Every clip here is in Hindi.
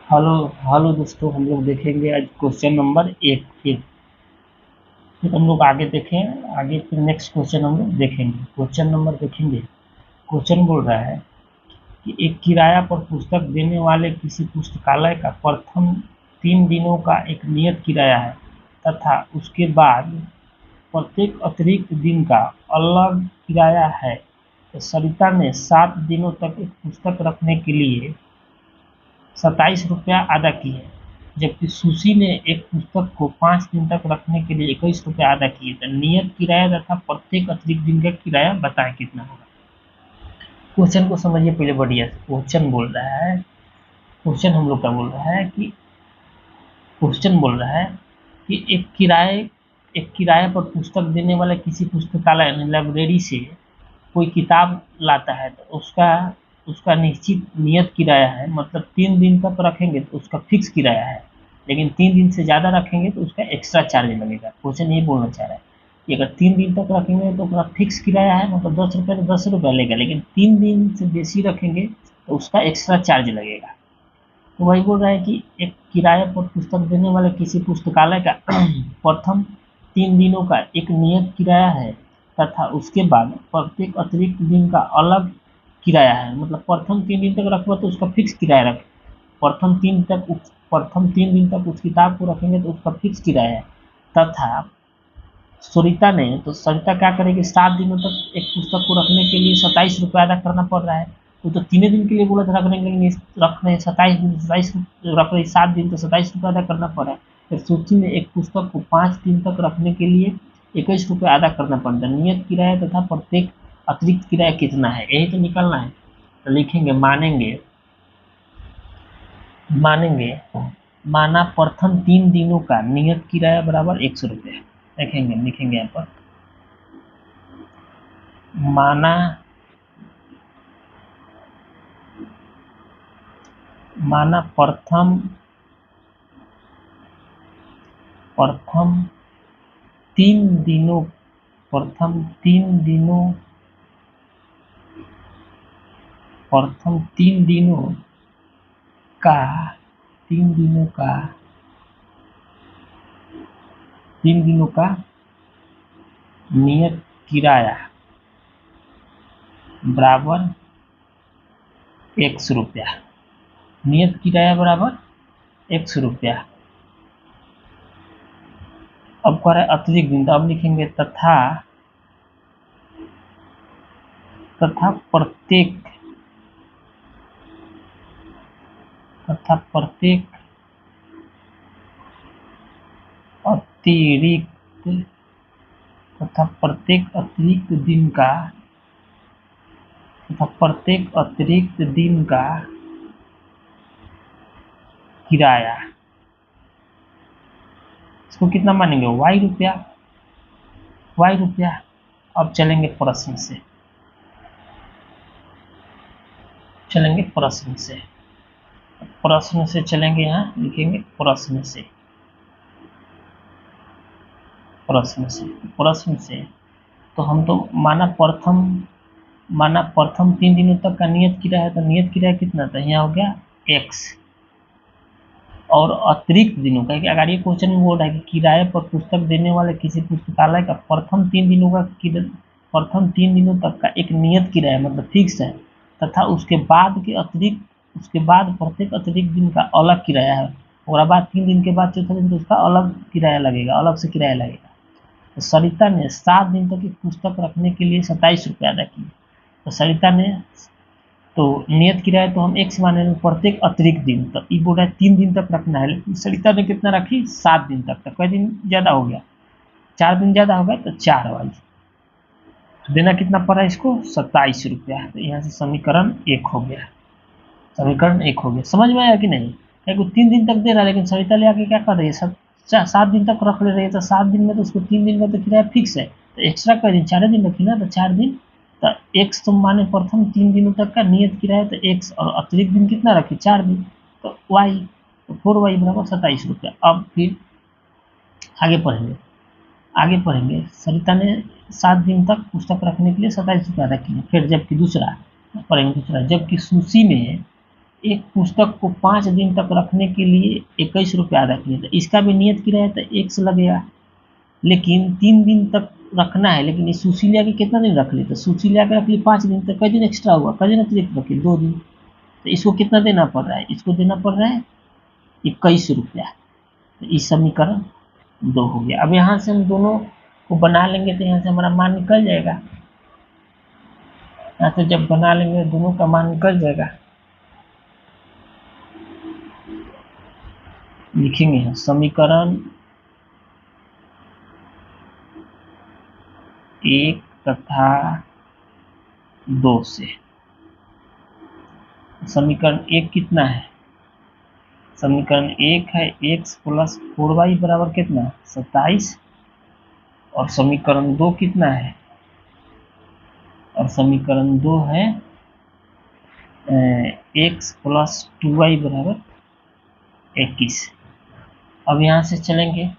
हेलो हेलो दोस्तों, हम लोग देखेंगे आज क्वेश्चन नंबर 1। फिर हम लोग आगे देखें, आगे फिर नेक्स्ट क्वेश्चन हम लोग देखेंगे। क्वेश्चन नंबर देखेंगे। क्वेश्चन बोल रहा है कि एक किराया पर पुस्तक देने वाले किसी पुस्तकालय का प्रथम 3 दिनों का एक नियत किराया है तथा उसके बाद प्रत्येक अतिरिक्त दिन का अलग किराया है। तो सरिता ने 7 दिनों तक एक पुस्तक रखने के लिए 27 रुपया अदा किए, जबकि सुशी ने एक पुस्तक को 5 दिन तक रखने के लिए 21 रुपया अदा किए। तो नियत किराया तथा प्रत्येक अतिरिक्त दिन का किराया बताएं कितना होगा। क्वेश्चन को समझिए पहले बढ़िया से। क्वेश्चन बोल रहा है, क्वेश्चन हम लोग का बोल रहा है कि क्वेश्चन बोल रहा है कि एक किराए पर पुस्तक देने वाला किसी पुस्तकालय यानी लाइब्रेरी से कोई किताब लाता है तो उसका उसका निश्चित नियत किराया है, मतलब 3 दिन तक रखेंगे तो उसका फिक्स किराया है, लेकिन 3 दिन से ज़्यादा रखेंगे तो उसका एक्स्ट्रा चार्ज लगेगा। क्वेश्चन ये बोलना चाह रहा है कि अगर 3 दिन तक रखेंगे तो उसका फिक्स किराया है, मतलब 10 रुपये तो 10 रुपये लेगा, लेकिन 3 दिन से बेसी रखेंगे तो उसका एक्स्ट्रा चार्ज लगेगा। तो वही बोल रहा है कि एक किराए पर पुस्तक देने वाले किसी पुस्तकालय का प्रथम 3 दिनों का एक नियत किराया है तथा उसके बाद प्रत्येक अतिरिक्त दिन का अलग किराया है। मतलब प्रथम 3 दिन तक रखो तो उसका फिक्स किराया रखें, प्रथम 3 दिन तक उस किताब को रखेंगे तो उसका फिक्स किराया है। तथा सरिता क्या करेगी, 7 दिनों तक एक पुस्तक को रखने के लिए 27 रुपया अदा करना पड़ रहा है। वो तो 3 दिन के लिए बोला था रखने के लिए, रख रहे 27 दिन, 27 रख रहे 7 दिन, तो 27 रुपया अदा करना पड़ रहा है। फिर सूची में एक पुस्तक को 5 दिन तक रखने के लिए 21 रुपया अदा करना पड़ता है। नियत किराया तथा प्रत्येक अतिरिक्त किराया कितना है, यही तो निकलना है। तो लिखेंगे मानेंगे मानेंगे माना प्रथम 3 दिनों का नियत किराया बराबर 100 रुपये। लिखेंगे यहाँ पर माना माना प्रथम 3 दिनों प्रथम 3 दिनों प्रथम 3 दिनों का 3 दिनों का 3 दिनों का नियत किराया बराबर 100 रुपया। नियत किराया बराबर 100 रुपया। अब कह रहा है अतिरिक्त दिन, तो अब लिखेंगे तथा प्रत्येक अतिरिक्त प्रत्येक अतिरिक्त दिन का किराया, इसको कितना मानेंगे, वाई रुपया। अब चलेंगे प्रश्न से, चलेंगे। यहाँ लिखेंगे प्रश्न से। तो हम तो माना प्रथम 3 दिनों तक का नियत किराया है, तो नियत किराया कितना था, यहाँ हो गया x। और अतिरिक्त दिनों का, अगर ये क्वेश्चन में बोल रहा है कि किराए पर पुस्तक देने वाले किसी पुस्तकालय का प्रथम 3 दिनों तक का एक नियत किराया मतलब फिक्स है, तथा उसके बाद प्रत्येक अतिरिक्त दिन का अलग किराया है, और बाद 3 दिन के बाद चौथा दिन तो उसका अलग किराया लगेगा, अलग से किराया लगेगा। तो सरिता ने 7 दिन तक एक पुस्तक रखने के लिए 27 रुपया अदा किए। तो सरिता ने तो नियत किराया तो हम एक्स माने प्रत्येक अतिरिक्त दिन, तो ये बोल रहा है 3 दिन तक रखना है, लेकिन सरिता ने कितना रखी, 7 दिन तक। तो कई दिन ज़्यादा हो गया, 4 दिन ज़्यादा हो गया, तो 4 वाई देना कितना पड़ा इसको, 27 रुपया। तो यहाँ से समीकरण 1 हो गया। समझ में आया कि नहीं। क्योंकि 3 दिन तक दे रहा है, लेकिन सरिता ले आके क्या कर रही है, 7 दिन तक रख ले रही है। तो 7 दिन में तो उसको 3 दिन का तो किराया फिक्स है, तो एक्स्ट्रा कर दिन 4 दिन रखी ना, तो 4 दिन। तो एक्स तुम माने प्रथम 3 दिनों तक का नियत किराया, तो एक्स और अतिरिक्त दिन कितना रखी, 4 दिन, तो वाई, तो 4y बराबर 27 रुपया। अब फिर आगे पढ़ेंगे। सरिता ने 7 दिन तक पुस्तक रखने के लिए 27 रुपया अदा किए। फिर जबकि दूसरा, जबकि एक पुस्तक को 5 दिन तक रखने के लिए 21 रुपये अदा किए थे। इसका भी नियत किराया तो x लगेगा, लेकिन 3 दिन तक रखना है। लेकिन इस सुशीलिया के कितना दिन रख ली? तो सुशीलिया के रख ली 5 दिन, तो कई दिन एक्स्ट्रा हुआ, कई दिन अतिरिक्त रखी? 2 दिन। तो इसको कितना देना पड़ रहा है? इसको देना पड़ रहा है 21 रुपया। तो इस समीकरण 2 हो गया। अब यहाँ से हम दोनों को बना लेंगे तो यहाँ से हमारा मान निकल जाएगा। यहाँ से जब बना लेंगे दोनों का मान निकल जाएगा। लिखेंगे समीकरण 1 तथा 2 से। समीकरण 1 कितना है? समीकरण 1 है x प्लस 4y बराबर कितना? 27। और समीकरण 2 कितना है? और समीकरण 2 है x प्लस 2y बराबर 21। अब यहाँ से चलेंगे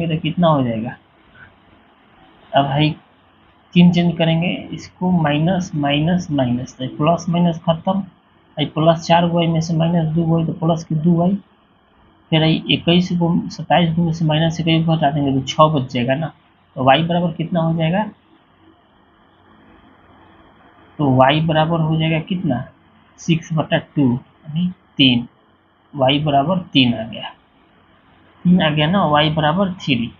तो कितना हो जाएगा? अब भाई 3 चेंज करेंगे, इसको माइनस माइनस माइनस, तो प्लस माइनस खत्म। प्लस 4y में से माइनस 2y, तो प्लस की 2y। फिर 21 को 27 को में से माइनस 21 को हटा देंगे तो 6 बच जाएगा ना। तो y बराबर कितना हो जाएगा? तो y बराबर हो जाएगा कितना? 6/2 यानी 3। y बराबर 3 आ गया। 3 आ गया ना, y बराबर 3।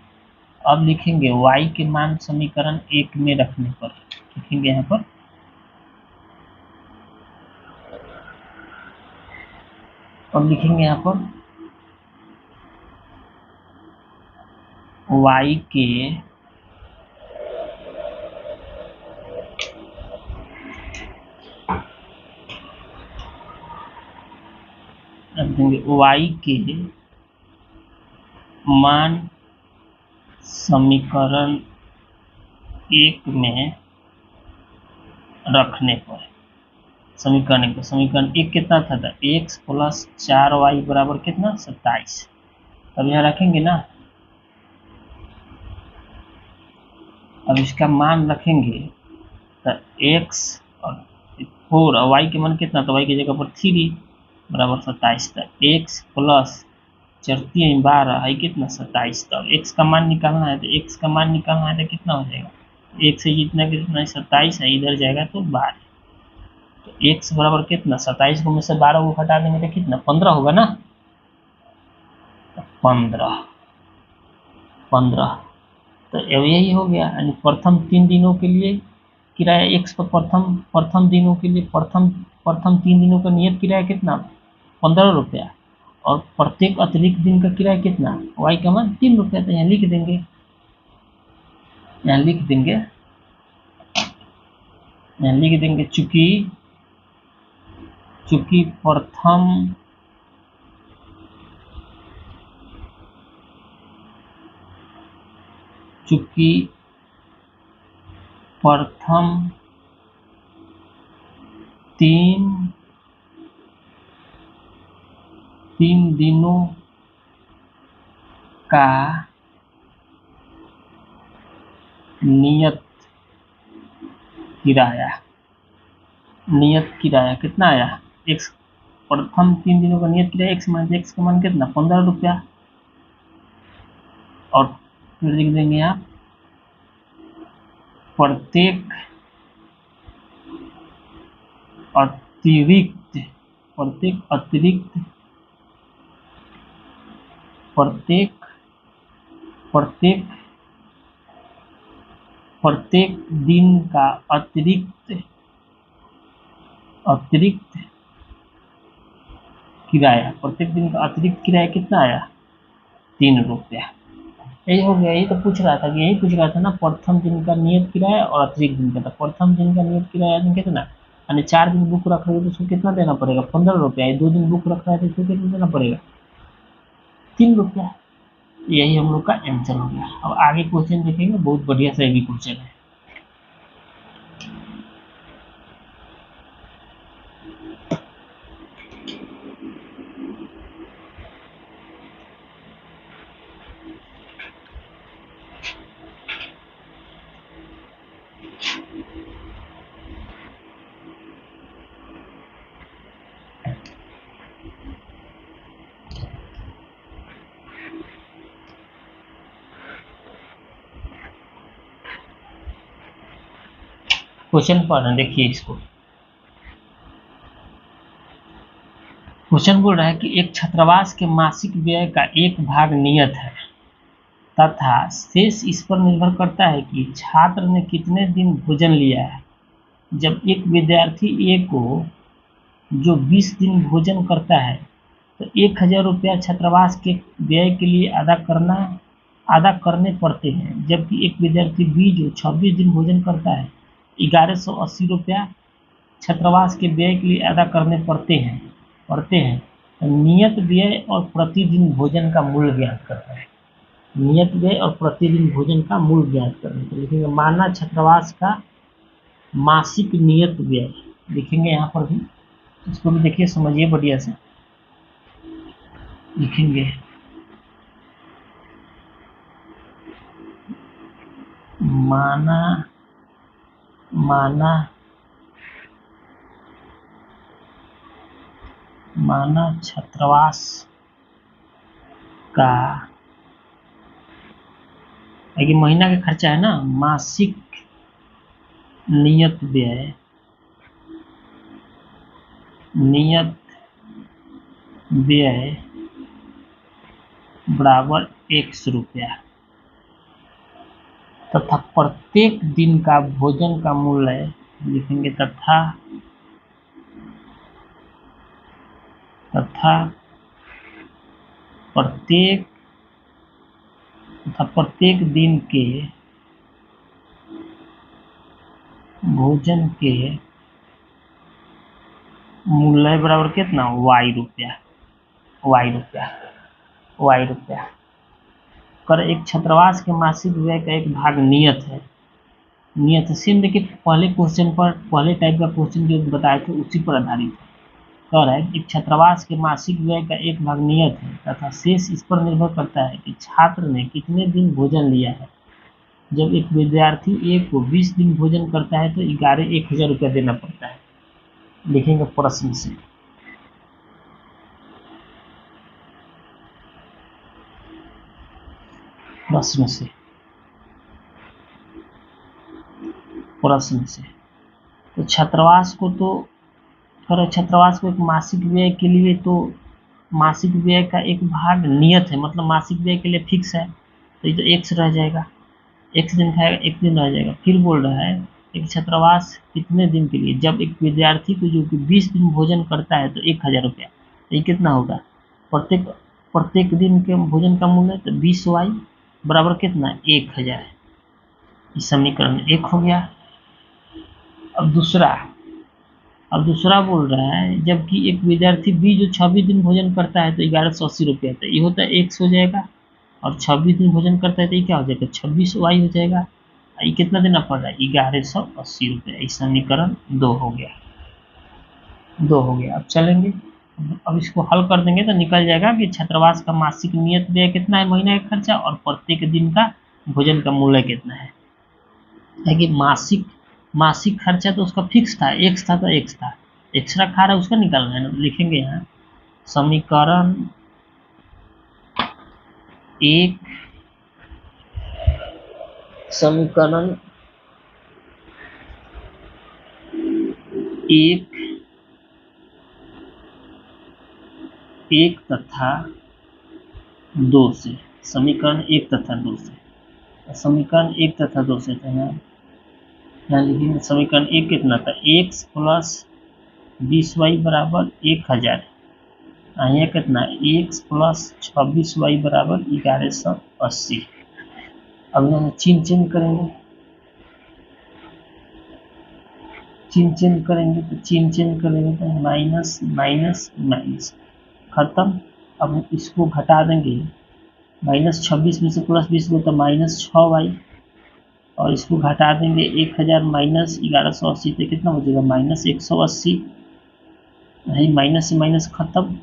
अब लिखेंगे y के मान समीकरण 1 में रखने पर लिखेंगे यहाँ पर y के मान समीकरण 1 में रखने पर। समीकरण 1 कितना था? x प्लस 4y बराबर कितना? 27। अब यहाँ रखेंगे ना, अब इसका मान रखेंगे तो x और 4 और y के मान कितना? तो y की जगह पर 3 बराबर 27 था। x प्लस 4×3 = 12 है कितना? 27। तो x का मान निकालना है, तो कितना हो जाएगा? x से जितना कितना 27 है, इधर जाएगा तो 12। तो x बराबर कितना? 27 को में से 12 को हटा देंगे तो कितना? 15 होगा ना। 15 तो यही हो गया। यानी प्रथम 3 दिनों के लिए किराया x पर प्रथम दिनों के लिए प्रथम 3 दिनों का नियत किराया कितना? 15 रुपया। और प्रत्येक अतिरिक्त दिन का किराया कितना? y का मान 3 रुपया। तो यहाँ लिख देंगे चूंकि प्रथम 3 दिनों का नियत किराया कितना आया? x प्रथम 3 दिनों का नियत किराया x का मान कितना? 15 रुपया। और फिर लिख देंगे आप प्रत्येक दिन का अतिरिक्त किराया। प्रत्येक दिन का अतिरिक्त किराया कितना आया? 3 रुपया। यही हो गया। यही पूछ रहा था ना, प्रथम दिन का नियत किराया और अतिरिक्त दिन का। था प्रथम दिन का नियत किराया कितना? यानी 4 दिन बुक रख रहे हो तो उसको कितना देना पड़ेगा? 15 रुपया। 2 दिन बुक रख रहा है तो उसको कितना देना पड़ेगा? 3 रुपया। यही हम लोग का आंसर हो गया। अब आगे क्वेश्चन देखेंगे, बहुत बढ़िया सा भी क्वेश्चन है। क्वेश्चन पढ़ रहे हैं, देखिए इसको। क्वेश्चन बोल रहा है कि एक छात्रावास के मासिक व्यय का एक भाग नियत है तथा शेष इस पर निर्भर करता है कि छात्र ने कितने दिन भोजन लिया है। जब एक विद्यार्थी ए को जो 20 दिन भोजन करता है तो 1000 रुपया छात्रावास के व्यय के लिए अदा करने पड़ते हैं, जबकि एक विद्यार्थी बी जो 26 दिन भोजन करता है 1180 रुपया छात्रावास के व्यय के लिए अदा करने पड़ते हैं। तो नियत व्यय और प्रतिदिन भोजन का मूल्य ज्ञात करता है। नियत व्यय और प्रतिदिन भोजन का मूल्य ज्ञात करने के लिखेंगे माना छात्रावास का मासिक नियत व्यय लिखेंगे यहाँ पर भी। इसको भी देखिए, समझिए बढ़िया से लिखेंगे। माना छात्रावास का ये महीना का खर्चा है ना, मासिक नियत व्यय बराबर 100 रुपया तथा प्रत्येक दिन का भोजन का मूल्य लिखेंगे तथा प्रत्येक दिन के भोजन के मूल्य बराबर कितना, y रुपया कर एक छात्रावास के मासिक व्यय का एक भाग नियत है। सेम देखिए, पहले टाइप का क्वेश्चन जो बताए थे उसी पर आधारित है। कह रहा है एक छात्रावास के मासिक व्यय का एक भाग नियत है तथा शेष इस पर निर्भर करता है कि छात्र ने कितने दिन भोजन लिया है। जब एक विद्यार्थी ए को 20 दिन भोजन करता है तो 1000 रुपया देना पड़ता है। लिखेंगे प्रश्न से। तो छात्रावास को एक मासिक व्यय के लिए तो मासिक व्यय का एक भाग नियत है, मतलब मासिक व्यय के लिए फिक्स है, तो ये तो x रह जाएगा, x दिन खाएगा 1 दिन रह जाएगा। फिर बोल रहा है एक छात्रावास कितने दिन के लिए, जब एक विद्यार्थी को जो कि 20 दिन भोजन करता है तो 1000 रुपया, तो ये कितना होगा, प्रत्येक दिन के भोजन का मूल्य तो 20y बराबर कितना 1000। इस समीकरण 1 हो गया। अब दूसरा बोल रहा है जबकि एक विद्यार्थी बी जो 26 दिन भोजन करता है तो 1180 रुपया, तो ये होता है x हो जाएगा, और 26 दिन भोजन करता है तो ये क्या हो जाएगा 26y हो जाएगा। ये कितना देना पड़ रहा है 1180 रुपया। इस समीकरण 2 हो गया। अब चलेंगे, अब इसको हल कर देंगे तो निकल जाएगा कि छात्रावास का मासिक नियत व्यय कितना है, महीना का खर्चा, और प्रत्येक दिन का भोजन का मूल्य कितना है। कि मासिक खर्चा तो उसका फिक्स था, x था तो x था, एक्स्ट्रा खा रहा है उसका निकालना है ना। लिखेंगे यहाँ समीकरण 1 तथा 2 से, समीकरण 1 तथा 2 से थे यहाँ लिखेंगे समीकरण 1 कितना था, x प्लस 20y बराबर 1000, यहाँ कितना x प्लस 26y बराबर 1180। अब यहाँ चिन्ह चेंज करेंगे, तो माइनस माइनस माइनस खत्म। अब इसको घटा देंगे, -26 में से +20 को तो -6y, और इसको घटा देंगे 1000 माइनस 1180 तो कितना हो जाएगा -180। यही माइनस से माइनस खत्म,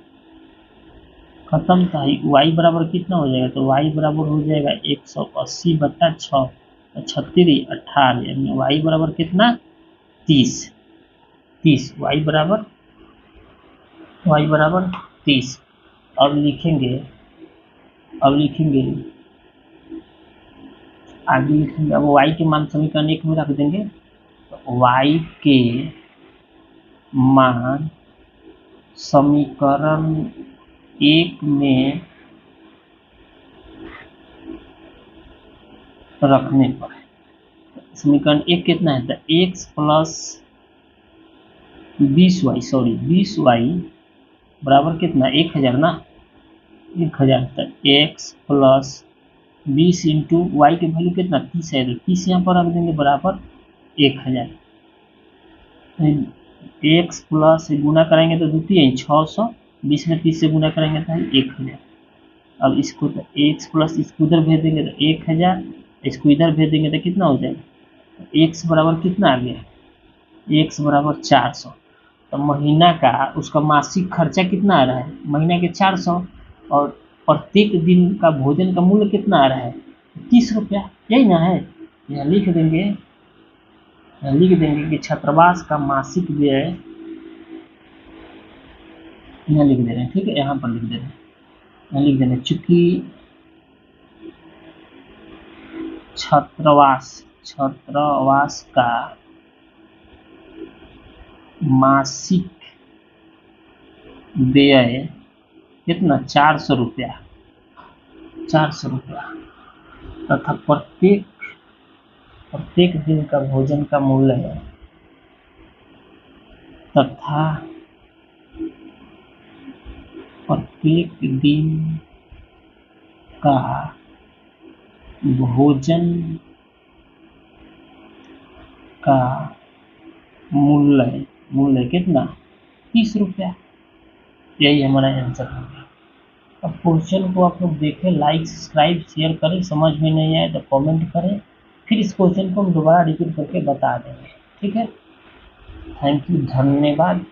तो y बराबर कितना हो जाएगा, तो y बराबर हो जाएगा 180 बटा 6, 36 18, यानी y बराबर कितना 30। y बराबर 30। अब लिखेंगे आगे लिखेंगे, अब y के मान समीकरण 1 में रख देंगे, तो y के मान समीकरण 1 में रखने पर। समीकरण 1 कितना है? तो x प्लस 20y बराबर कितना? 1000 ना, 1000। तो x प्लस 20 इंटू वाई की वैल्यू कितना? 30 है, तो 30 यहाँ पर रख देंगे बराबर 1000। x प्लस गुना करेंगे तो 600, 20 में 30 से गुना करेंगे तो 1000। अब इसको तो x प्लस इसको उधर भेज देंगे तो 1000, इसको इधर भेज देंगे तो कितना हो जाएगा? x बराबर कितना आ गया? x बराबर 400। तो महीना का उसका मासिक खर्चा कितना आ रहा है? महीना के 400, और प्रत्येक दिन का भोजन का मूल्य कितना आ रहा है? 30 रुपया। यही ना है? यहाँ लिख देंगे कि छात्रावास का मासिक व्यय, यहाँ लिख दे रहे हैं, ठीक है, यहाँ पर लिख दे रहे हैं, यहाँ लिख दे रहे हैं, चूंकि छात्रावास का मासिक व्यय कितना? 400 रुपया तथा प्रत्येक दिन का भोजन का मूल्य है, तथा प्रत्येक दिन का भोजन का मूल्य कितना? 30 रुपया। यही हमारा आंसर होगा। अब क्वेश्चन को आप लोग देखें, लाइक सब्सक्राइब शेयर करें, समझ में नहीं आए तो कमेंट करें, फिर इस क्वेश्चन को हम दोबारा रिपीट करके बता देंगे, ठीक है। थैंक यू, धन्यवाद।